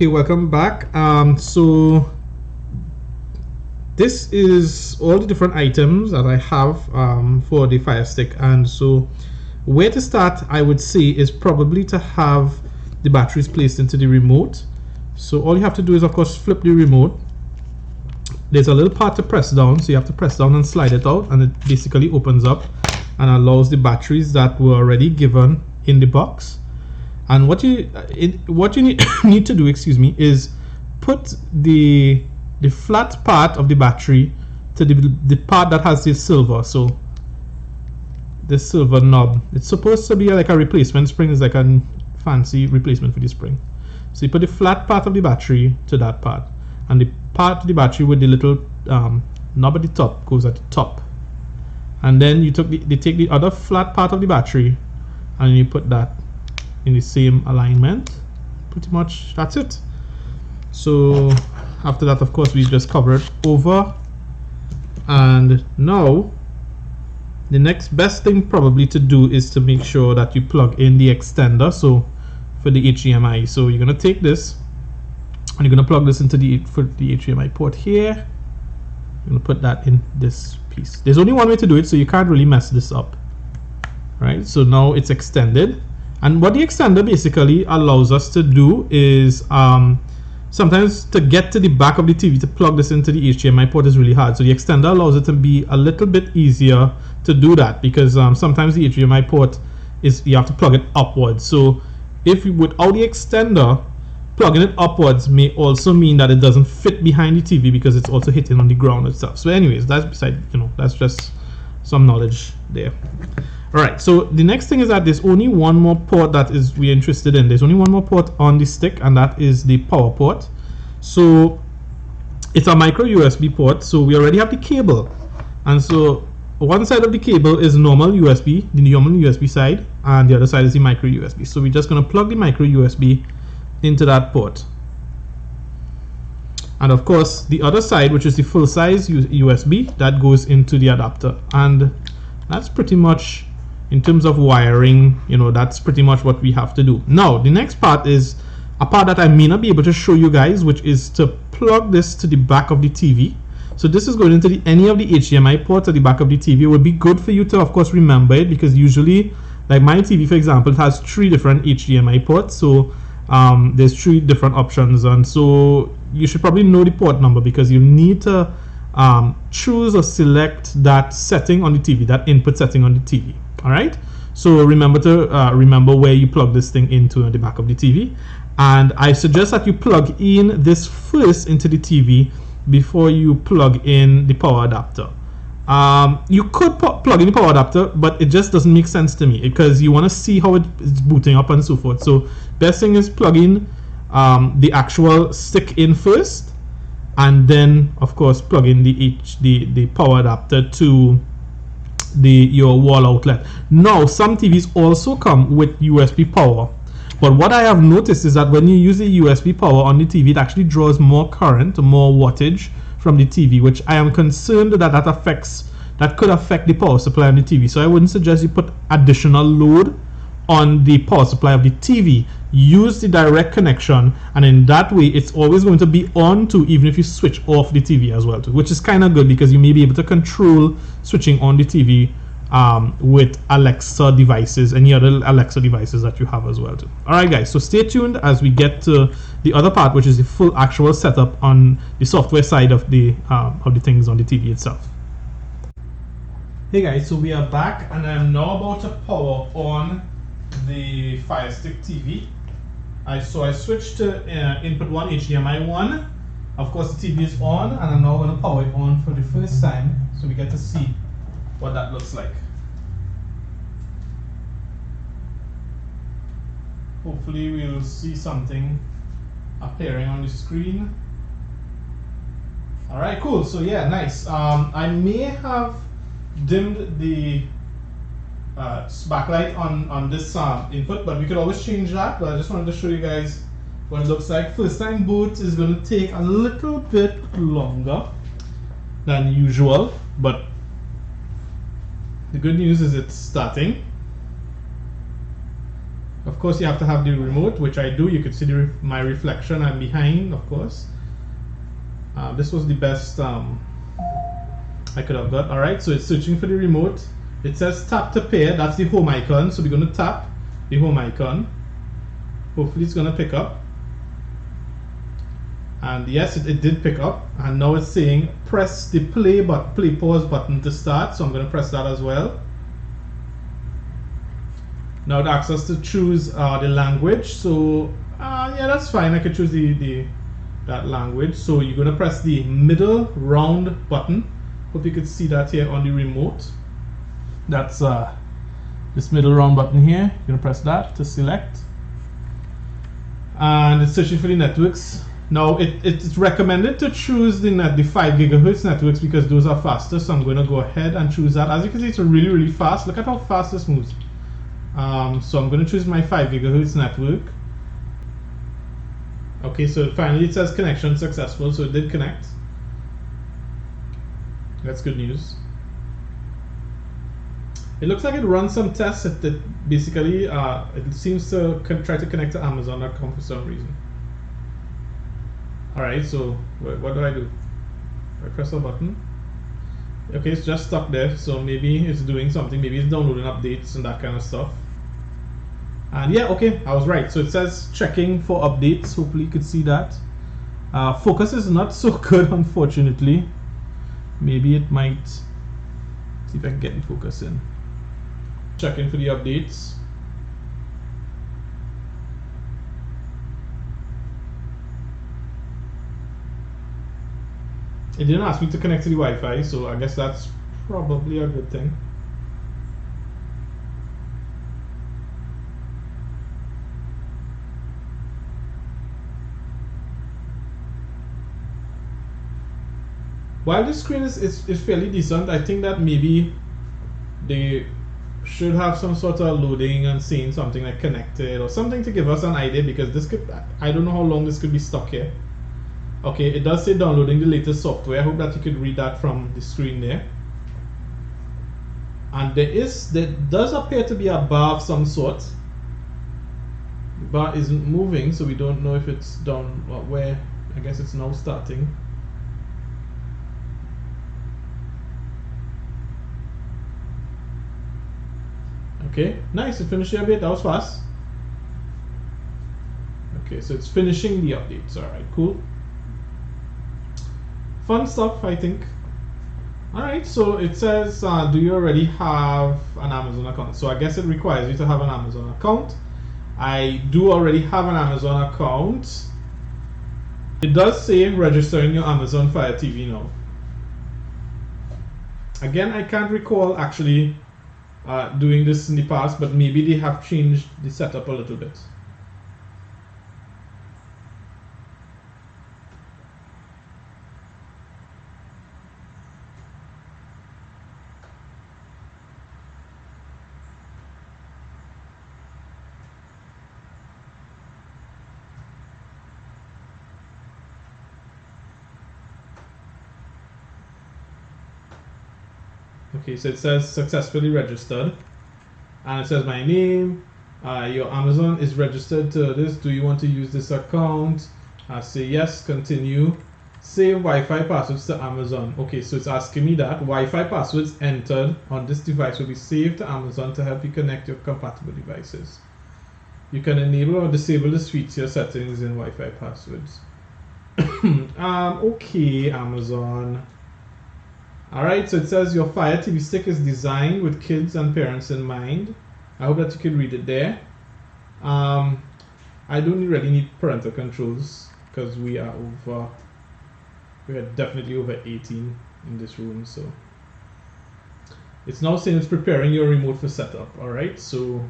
Okay, welcome back. So this is all the different items that I have for the Firestick, and so where to start, I would say, is probably to have the batteries placed into the remote. So all you have to do is, of course, flip the remote. There's a little part to press down, so you have to press down and slide it out, and it basically opens up and allows the batteries that were already given in the box. And what you need to do, excuse me, is put the flat part of the battery to the part that has the silver. So the silver knob. It's supposed to be like a replacement spring. It's like a fancy replacement for the spring. So you put the flat part of the battery to that part, and the part of the battery with the little knob at the top goes at the top. And then you take the other flat part of the battery, and you put that in the same alignment. Pretty much that's it. So after that, of course, we just cover it over, and now the next best thing probably to do is to make sure that you plug in the extender, so for the HDMI. So you're going to take this and you're going to plug this into the HDMI port here. You're going to put that in this piece. There's only one way to do it, so you can't really mess this up, right? So now it's extended. And what the extender basically allows us to do is sometimes to get to the back of the TV to plug this into the HDMI port is really hard. So the extender allows it to be a little bit easier to do that, because sometimes the HDMI port you have to plug it upwards. So if you, without the extender, plugging it upwards may also mean that it doesn't fit behind the TV because it's also hitting on the ground itself. So anyways, that's beside, that's just some knowledge there. Alright, so the next thing is that there's only one more port that we're interested in. There's only one more port on the stick, and that is the power port. So it's a micro USB port, so we already have the cable. And so one side of the cable is normal USB, the normal USB side, and the other side is the micro USB. So we're just going to plug the micro USB into that port. And of course, the other side, which is the full size USB, that goes into the adapter. And that's pretty much, in terms of wiring, that's pretty much what we have to do. Now, the next part is a part that I may not be able to show you guys, which is to plug this to the back of the TV. So this is going into any of the HDMI ports at the back of the TV. It would be good for you to, of course, remember it, because usually, like my TV, for example, it has 3 different HDMI ports. So there's 3 different options, and so you should probably know the port number, because you need to choose or select that setting on the TV, that input setting on the TV. All right, so remember to remember where you plug this thing into the back of the TV, and I suggest that you plug in this first into the TV before you plug in the power adapter. You could plug in the power adapter, but it just doesn't make sense to me, because you want to see how it's booting up and so forth. So best thing is plug in the actual stick in first, and then of course plug in the power adapter to your wall outlet. Now some TVs also come with USB power, but what I have noticed is that when you use the USB power on the TV, it actually draws more current, more wattage from the TV, which I am concerned that could affect the power supply on the TV. So I wouldn't suggest you put additional load on the power supply of the TV. Use the direct connection, and in that way it's always going to be on too, even if you switch off the TV as well too, which is kind of good, because you may be able to control switching on the TV with Alexa devices, any other Alexa devices that you have as well too. Alright guys, so stay tuned as we get to the other part, which is the full actual setup on the software side of the things on the TV itself. Hey guys, so we are back, and I'm now about to power on the Firestick TV. I switched to input 1, HDMI 1. Of course the TV is on, and I'm now going to power it on for the first time, so we get to see what that looks like. Hopefully we'll see something appearing on the screen. Alright, cool. So yeah, nice. I may have dimmed the backlight on this input, but we could always change that. But I just wanted to show you guys what it looks like. First time boot is going to take a little bit longer than usual, but the good news is it's starting. Of course, you have to have the remote, which I do. You could see my reflection. I'm behind, of course. This was the best I could have got. Alright, so it's searching for the remote. It says tap to pair. That's the home icon. So we're going to tap the home icon. Hopefully it's going to pick up. And yes, it did pick up. And now it's saying press the play pause button to start. So I'm going to press that as well. Now it asks us to choose the language. So yeah, that's fine. I could choose that language. So you're going to press the middle round button. Hope you could see that here on the remote. That's this middle round button here. You're going to press that to select. And it's searching for the networks. Now it's recommended to choose the 5 gigahertz networks because those are faster. So I'm going to go ahead and choose that. As you can see, it's really, really fast. Look at how fast this moves. So I'm going to choose my 5 gigahertz network. Okay, so finally it says connection successful, so it did connect. That's good news. It looks like it runs some tests. It basically it seems to try to connect to Amazon.com for some reason. Alright, so what do I do? I press a button. Okay, it's just stuck there, so maybe it's doing something. Maybe it's downloading updates and that kind of stuff. And yeah, okay, I was right. So it says checking for updates. Hopefully you could see that. Focus is not so good, unfortunately. Maybe it might. See if I can get in focus in. Checking for the updates. It didn't ask me to connect to the Wi-Fi, so I guess that's probably a good thing. While the screen is fairly decent, I think that maybe they should have some sort of loading and seeing something like connected or something to give us an idea, because this could, I don't know how long this could be stuck here. Okay, it does say downloading the latest software. I hope that you could read that from the screen there. And there does appear to be a bar of some sort. The bar isn't moving, so we don't know if it's down where. I guess it's now starting. Okay, nice, it finished the update. That was fast. Okay, so it's finishing the updates. Alright, cool. Fun stuff, I think. Alright, so it says, do you already have an Amazon account? So I guess it requires you to have an Amazon account. I do already have an Amazon account. It does say registering your Amazon Fire TV now. Again, I can't recall actually doing this in the past, but maybe they have changed the setup a little bit. Okay, so it says successfully registered, and it says my name, your Amazon is registered to this. Do you want to use this account? Say yes, continue. Save Wi-Fi passwords to Amazon. Okay, so it's asking me that Wi-Fi passwords entered on this device will be saved to Amazon to help you connect your compatible devices. You can enable or disable the feature settings in Wi-Fi passwords. Okay, Amazon. Alright, so it says your Fire TV stick is designed with kids and parents in mind. I hope that you can read it there. I don't really need parental controls because we are definitely over 18 in this room. So it's now saying it's preparing your remote for setup. Alright, so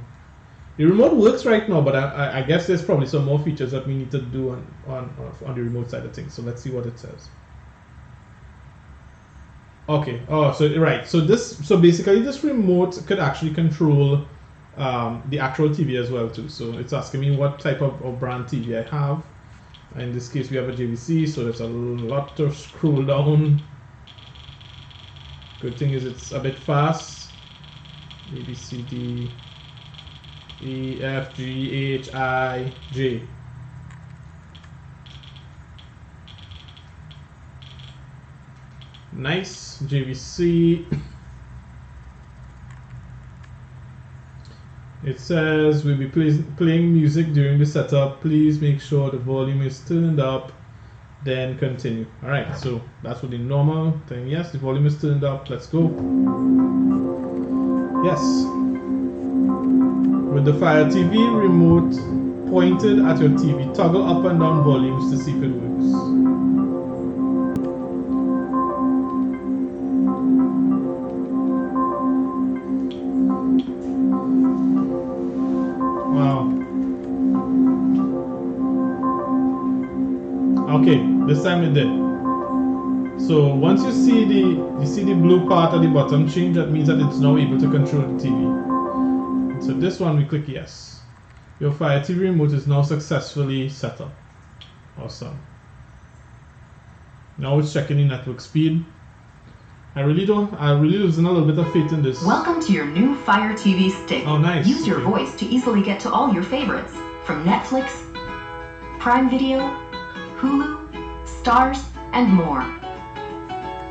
the remote works right now, but I guess there's probably some more features that we need to do on the remote side of things. So let's see what it says. Okay. Oh, so right. So basically this remote could actually control the actual TV as well too. So it's asking me what type of brand TV I have. In this case, we have a JVC, so there's a lot to scroll down. Good thing is it's a bit fast. ABCD. E, F, G, H, I, J. Nice. JVC. It says we'll be playing music during the setup. Please make sure the volume is turned up, then continue. Alright, so that's what the normal thing. Yes, the volume is turned up. Let's go. Yes. With the Fire TV remote pointed at your TV, toggle up and down volumes to see if it works. Wow. Okay, this time it did. So once you see the blue part at the bottom change, that means that it's now able to control the TV. And so this one we click yes. Your Fire TV remote is now successfully set up. Awesome. Now it's checking the network speed. I really losing a little bit of faith in this. Welcome to your new Fire TV stick. Oh, nice. Use your voice to easily get to all your favorites from Netflix, Prime Video, Hulu, Stars, and more.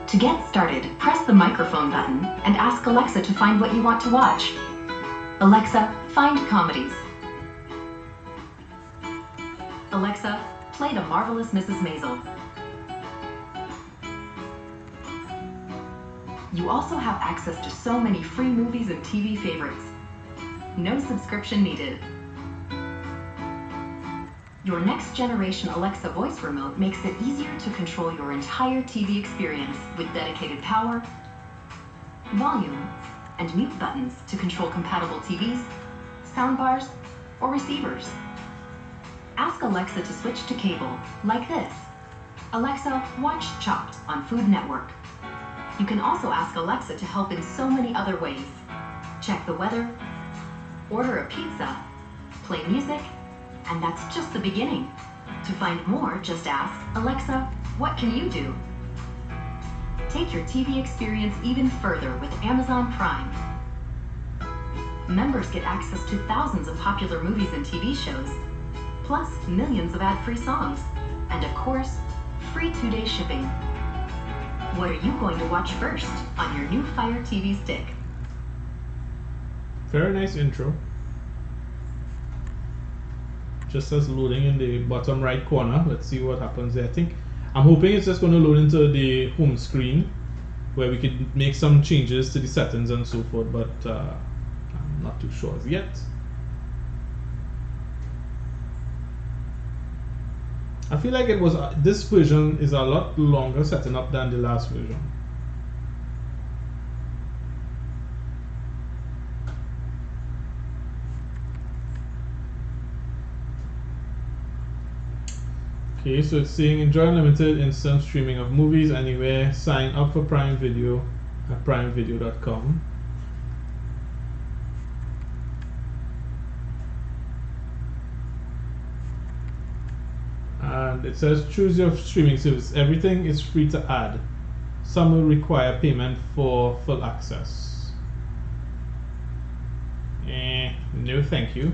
To get started, press the microphone button and ask Alexa to find what you want to watch. Alexa, find comedies. Alexa, play The Marvelous Mrs. Maisel. You also have access to so many free movies and TV favorites. No subscription needed. Your next generation Alexa voice remote makes it easier to control your entire TV experience with dedicated power, volume, and mute buttons to control compatible TVs, soundbars, or receivers. Ask Alexa to switch to cable, like this. Alexa, watch Chopped on Food Network. You can also ask Alexa to help in so many other ways. Check the weather, order a pizza, play music, and that's just the beginning. To find more, just ask, Alexa, what can you do? Take your TV experience even further with Amazon Prime. Members get access to thousands of popular movies and TV shows, plus millions of ad-free songs, and of course, free 2-day shipping. What are you going to watch first on your new Fire TV stick? Very nice intro. Just as loading in the bottom right corner. Let's see what happens there. I'm hoping it's just going to load into the home screen where we could make some changes to the settings and so forth, but I'm not too sure as yet. I feel like it was this version is a lot longer setting up than the last version. Okay, so it's saying enjoy unlimited instant streaming of movies anywhere. Sign up for Prime Video at primevideo.com. And it says choose your streaming service. Everything is free to add. Some will require payment for full access. No thank you.